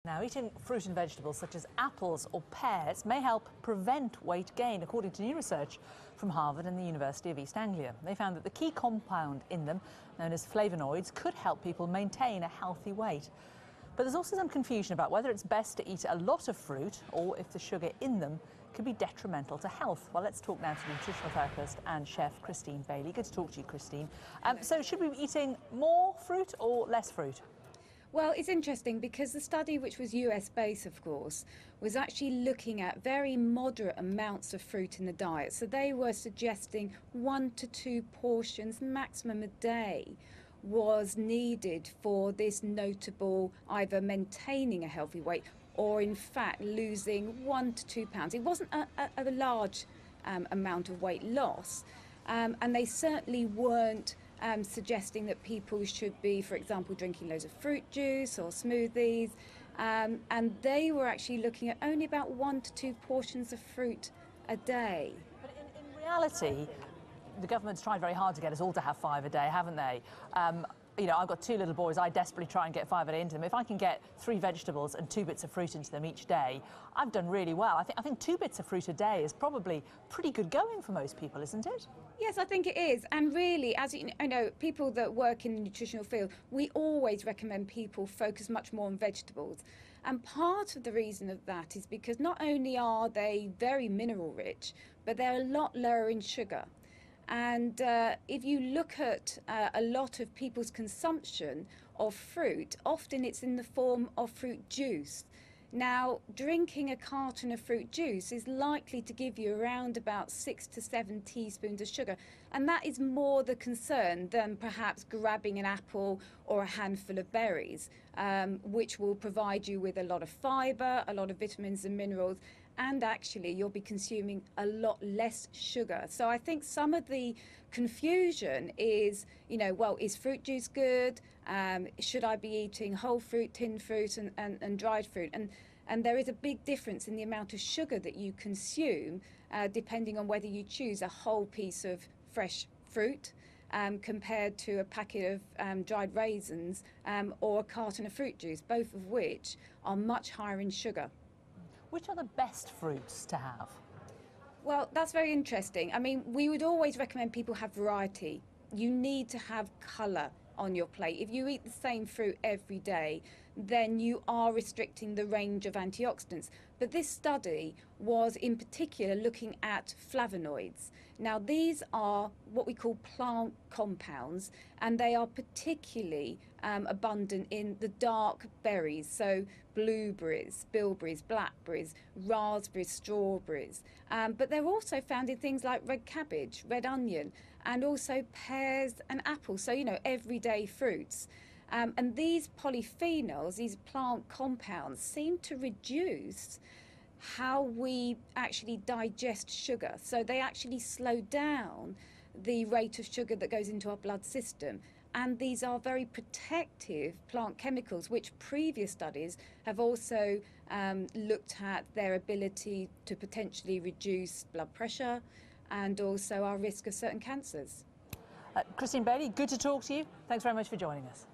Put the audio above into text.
Now, eating fruit and vegetables such as apples or pears may help prevent weight gain, according to new research from Harvard and the University of East Anglia. They found that the key compound in them, known as flavonoids, could help people maintain a healthy weight. But there's also some confusion about whether it's best to eat a lot of fruit or if the sugar in them could be detrimental to health. Well, let's talk now to nutritional therapist and chef Christine Bailey. Good to talk to you, Christine. So should we be eating more fruit or less fruit? Well, it's interesting because the study, which was US-based, of course, was actually looking at very moderate amounts of fruit in the diet. So they were suggesting 1 to 2 portions maximum a day was needed for this notable either maintaining a healthy weight or, in fact, losing 1 to 2 pounds. It wasn't a large amount of weight loss, and they certainly weren't suggesting that people should be, for example, drinking loads of fruit juice or smoothies, and they were actually looking at only about 1 to 2 portions of fruit a day. But in reality, the government's tried very hard to get us all to have 5 a day, haven't they? You know, I've got 2 little boys. I desperately try and get 5 a day into them. If I can get 3 vegetables and 2 bits of fruit into them each day, I've done really well. I think 2 bits of fruit a day is probably pretty good going for most people, isn't it? Yes, I think it is. And really, as you know, people that work in the nutritional field, we always recommend people focus much more on vegetables. And part of the reason of that is because not only are they very mineral rich, but they're a lot lower in sugar. And if you look at a lot of people's consumption of fruit, often it's in the form of fruit juice. Now, drinking a carton of fruit juice is likely to give you around about 6 to 7 teaspoons of sugar. And that is more the concern than perhaps grabbing an apple or a handful of berries, which will provide you with a lot of fibre, a lot of vitamins and minerals, and actually you'll be consuming a lot less sugar. So I think some of the confusion is, you know, well, is fruit juice good? Should I be eating whole fruit, tinned fruit and dried fruit? And there is a big difference in the amount of sugar that you consume, depending on whether you choose a whole piece of fresh fruit compared to a packet of dried raisins or a carton of fruit juice, both of which are much higher in sugar. Which are the best fruits to have? Well, that's very interesting. I mean, we would always recommend people have variety. You need to have colour on your plate. If you eat the same fruit every day, then you are restricting the range of antioxidants. But this study was in particular looking at flavonoids. Now, these are what we call plant compounds, and they are particularly abundant in the dark berries, so blueberries, bilberries, blackberries, raspberries, strawberries. But they're also found in things like red cabbage, red onion, and also pears and apples, so, you know, everyday fruits. And these polyphenols, these plant compounds, seem to reduce how we actually digest sugar. So they actually slow down the rate of sugar that goes into our blood system. And these are very protective plant chemicals, which previous studies have also looked at their ability to potentially reduce blood pressure and also our risk of certain cancers. Christine Bailey, good to talk to you. Thanks very much for joining us.